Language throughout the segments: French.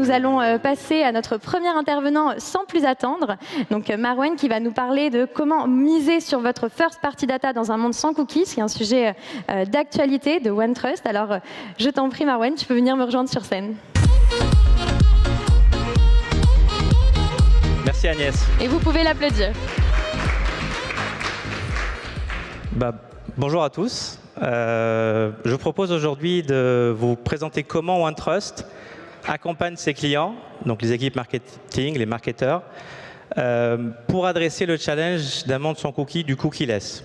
nous allons passer à notre premier intervenant sans plus attendre. Donc Marwan qui va nous parler de comment miser sur votre first party data dans un monde sans cookies, qui est un sujet d'actualité de OneTrust. Alors je t'en prie Marwan, tu peux venir me rejoindre sur scène. Merci Agnès. Et vous pouvez l'applaudir. Bonjour à tous. Je vous propose aujourd'hui de vous présenter comment OneTrust accompagne ses clients, donc les équipes marketing, les marketeurs, pour adresser le challenge d'un monde sans cookies, du cookieless.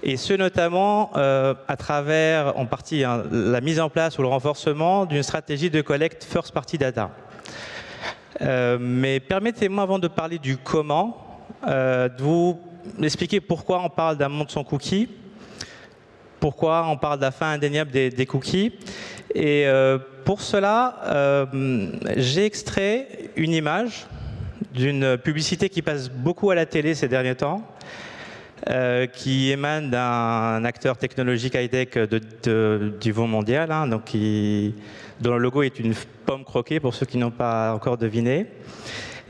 Et ce notamment à travers, en partie, la mise en place ou le renforcement d'une stratégie de collecte first party data. Mais permettez-moi, avant de parler du comment, de vous expliquer pourquoi on parle d'un monde sans cookies, pourquoi on parle de la fin indéniable des cookies. Et pour cela, j'ai extrait une image d'une publicité qui passe beaucoup à la télé ces derniers temps, qui émane d'un acteur technologique high-tech du niveau mondial, hein, donc dont le logo est une pomme croquée, pour ceux qui n'ont pas encore deviné.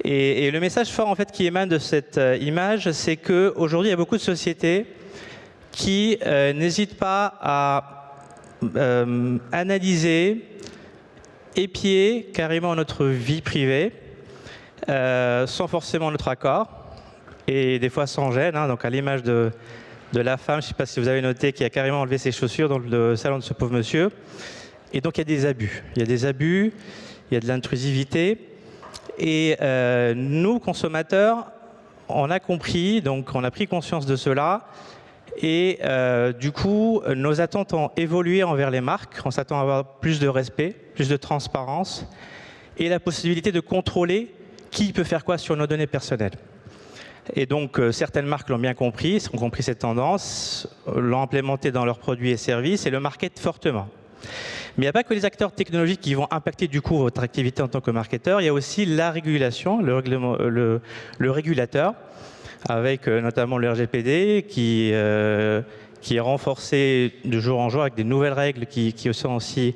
Et le message fort en fait, qui émane de cette image, c'est qu'aujourd'hui, il y a beaucoup de sociétés qui n'hésitent pas à analyser, épier carrément notre vie privée, sans forcément notre accord, et des fois sans gêne, hein, donc à l'image de la femme, je ne sais pas si vous avez noté, qui a carrément enlevé ses chaussures dans le salon de ce pauvre monsieur. Et donc il y a des abus. Il y a des abus, il y a de l'intrusivité. Et nous, consommateurs, on a compris, donc on a pris conscience de cela. Et du coup, nos attentes ont évolué envers les marques. On s'attend à avoir plus de respect, plus de transparence et la possibilité de contrôler qui peut faire quoi sur nos données personnelles. Et donc, certaines marques l'ont bien compris, ont compris cette tendance, l'ont implémenté dans leurs produits et services et le marketent fortement. Mais il n'y a pas que les acteurs technologiques qui vont impacter du coup votre activité en tant que marketeur, il y a aussi la régulation, le régulateur, avec notamment le RGPD qui est renforcé de jour en jour avec des nouvelles règles qui sont aussi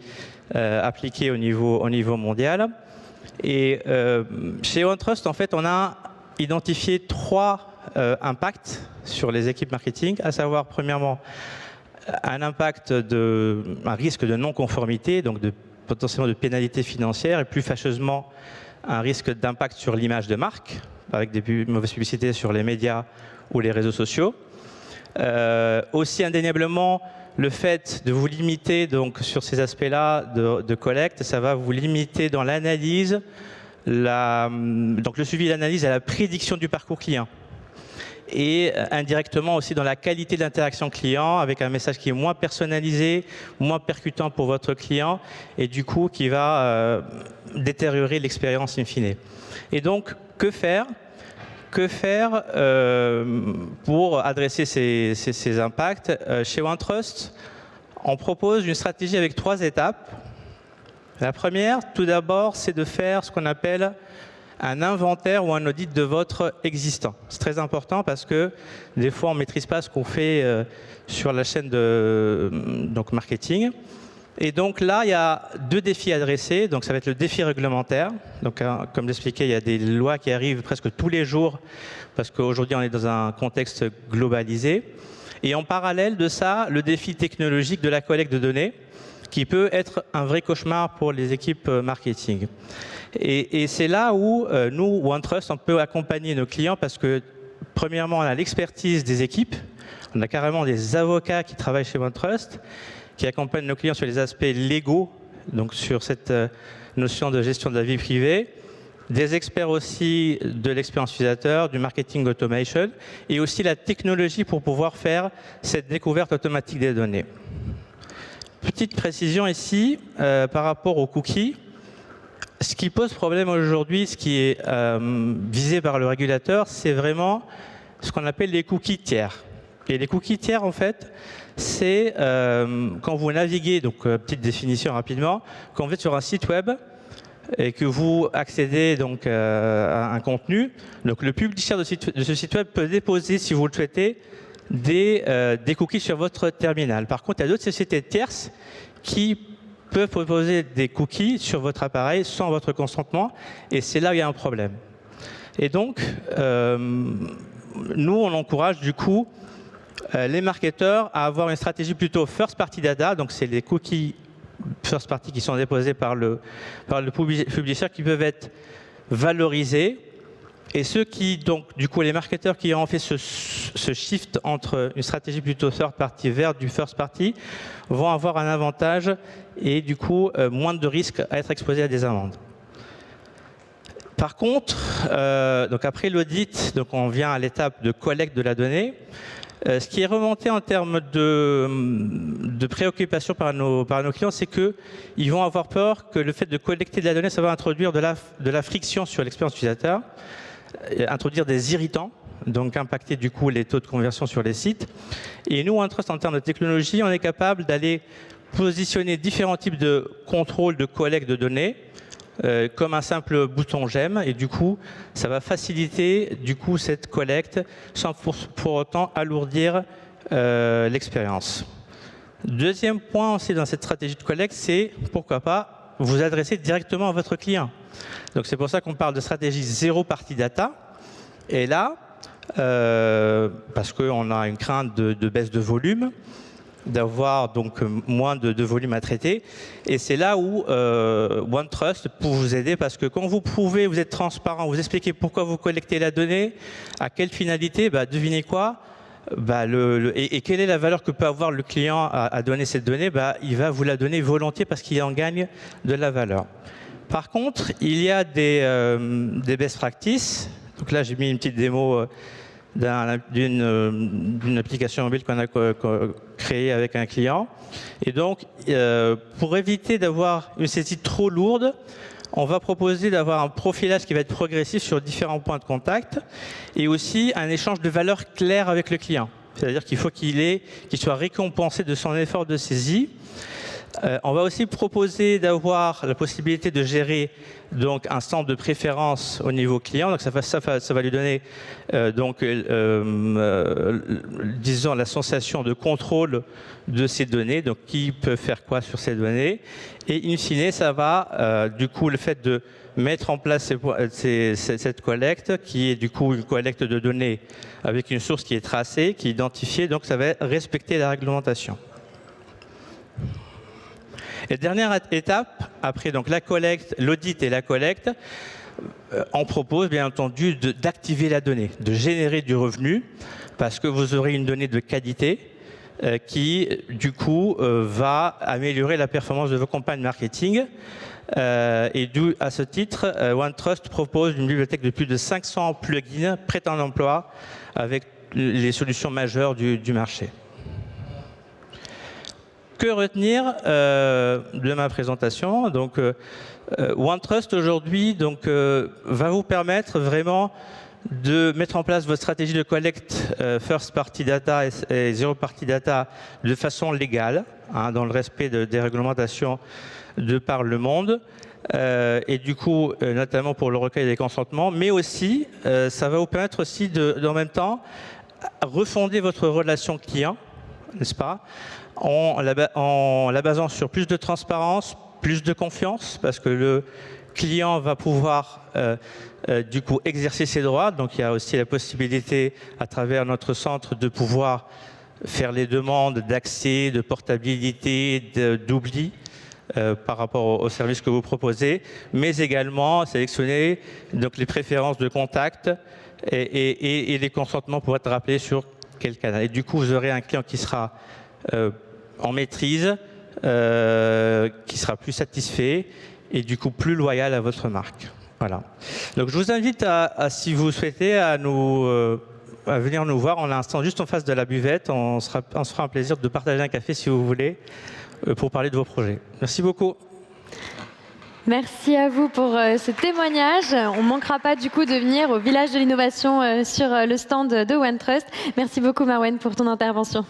appliquées au niveau mondial. Et chez OneTrust, en fait, on a identifié 3 impacts sur les équipes marketing, à savoir, premièrement, un risque de non-conformité, donc potentiellement de pénalité financière, et plus fâcheusement, un risque d'impact sur l'image de marque, avec des mauvaises publicités sur les médias ou les réseaux sociaux. Aussi indéniablement, le fait de vous limiter donc, sur ces aspects-là de collecte, ça va vous limiter dans l'analyse, donc le suivi de l'analyse à la prédiction du parcours client. Et indirectement aussi dans la qualité de l'interaction client, avec un message qui est moins personnalisé, moins percutant pour votre client, et du coup qui va détériorer l'expérience in fine. Et donc, que faire pour adresser ces impacts? Chez OneTrust, on propose une stratégie avec 3 étapes. La première, tout d'abord, c'est de faire ce qu'on appelle un inventaire ou un audit de votre existant. C'est très important parce que des fois, on ne maîtrise pas ce qu'on fait sur la chaîne de marketing. Et donc là, il y a 2 défis à adresser. Donc ça va être le défi réglementaire. Donc comme j'expliquais, il y a des lois qui arrivent presque tous les jours parce qu'aujourd'hui, on est dans un contexte globalisé. Et en parallèle de ça, le défi technologique de la collecte de données qui peut être un vrai cauchemar pour les équipes marketing. Et c'est là où nous, OneTrust, on peut accompagner nos clients parce que, premièrement, on a l'expertise des équipes. On a carrément des avocats qui travaillent chez OneTrust, qui accompagnent nos clients sur les aspects légaux, donc sur cette notion de gestion de la vie privée. Des experts aussi de l'expérience utilisateur, du marketing automation, et aussi la technologie pour pouvoir faire cette découverte automatique des données. Petite précision ici, par rapport aux cookies. Ce qui pose problème aujourd'hui, ce qui est visé par le régulateur, c'est vraiment ce qu'on appelle les cookies tiers. Et les cookies tiers, en fait, c'est quand vous naviguez, donc petite définition rapidement, quand vous êtes sur un site web et que vous accédez donc à un contenu, donc le publisher de ce site web peut déposer, si vous le souhaitez, des cookies sur votre terminal. Par contre, il y a d'autres sociétés tierces qui peuvent proposer des cookies sur votre appareil sans votre consentement, et c'est là où il y a un problème. Et donc, nous, on encourage du coup les marketeurs à avoir une stratégie plutôt first party data, donc c'est les cookies first party qui sont déposés par le publisher qui peuvent être valorisés. Et ceux qui, donc, du coup, les marketeurs qui ont fait ce shift entre une stratégie plutôt third party vers du first party vont avoir un avantage et du coup moins de risques à être exposés à des amendes. Par contre, donc après l'audit, donc on vient à l'étape de collecte de la donnée. Ce qui est remonté en termes de préoccupation par nos clients, c'est qu'ils vont avoir peur que le fait de collecter de la donnée, ça va introduire de la friction sur l'expérience utilisateur, introduire des irritants, donc impacter du coup les taux de conversion sur les sites. Et nous, OneTrust, en termes de technologie, on est capable d'aller positionner différents types de contrôle de collecte de données, comme un simple bouton j'aime, et du coup ça va faciliter du coup cette collecte sans pour autant alourdir l'expérience. Deuxième point aussi dans cette stratégie de collecte, c'est pourquoi pas vous adresser directement à votre client. Donc c'est pour ça qu'on parle de stratégie zéro party data, et là parce qu'on a une crainte de baisse de volume, d'avoir donc moins de volume à traiter. Et c'est là où OneTrust peut vous aider, parce que quand vous prouvez, vous êtes transparent, vous expliquez pourquoi vous collectez la donnée, à quelle finalité, devinez quoi, et quelle est la valeur que peut avoir le client à donner cette donnée, il va vous la donner volontiers parce qu'il en gagne de la valeur. Par contre, il y a des best practices. Donc là, j'ai mis une petite démo d'une application mobile qu'on a créée avec un client. Et donc, pour éviter d'avoir une saisie trop lourde, on va proposer d'avoir un profilage qui va être progressif sur différents points de contact et aussi un échange de valeurs claires avec le client. C'est-à-dire qu'il faut qu'il soit récompensé de son effort de saisie. On va aussi proposer d'avoir la possibilité de gérer donc un centre de préférence au niveau client. Donc ça va lui donner disons la sensation de contrôle de ces données. Donc qui peut faire quoi sur ces données. Et in fine, ça va du coup le fait de mettre en place cette collecte qui est du coup une collecte de données avec une source qui est tracée, qui est identifiée. Donc ça va respecter la réglementation. Et dernière étape, après donc la collecte, l'audit et la collecte, on propose bien entendu d'activer la donnée, de générer du revenu, parce que vous aurez une donnée de qualité qui, du coup, va améliorer la performance de vos campagnes marketing. Et d'où, à ce titre, OneTrust propose une bibliothèque de plus de 500 plugins prêts en emploi avec les solutions majeures du marché. Que retenir de ma présentation? Donc, OneTrust aujourd'hui va vous permettre vraiment de mettre en place votre stratégie de collecte first party data et zero party data de façon légale, dans le respect des réglementations de par le monde, et du coup notamment pour le recueil des consentements, mais aussi ça va vous permettre aussi en même temps refonder votre relation client, n'est-ce pas, en la basant sur plus de transparence, plus de confiance, parce que le client va pouvoir du coup exercer ses droits. Donc il y a aussi la possibilité à travers notre centre de pouvoir faire les demandes d'accès, de portabilité, d'oubli par rapport aux services que vous proposez, mais également sélectionner donc les préférences de contact et les consentements pour être rappelés sur quel canal. Et du coup, vous aurez un client qui sera en maîtrise, qui sera plus satisfait et du coup plus loyal à votre marque. Voilà. Donc je vous invite si vous souhaitez à venir nous voir. On a un stand juste en face de la buvette. On se fera un plaisir de partager un café si vous voulez pour parler de vos projets. Merci beaucoup. Merci à vous pour ce témoignage. On ne manquera pas du coup de venir au village de l'innovation sur le stand de OneTrust. Merci beaucoup Marwan pour ton intervention.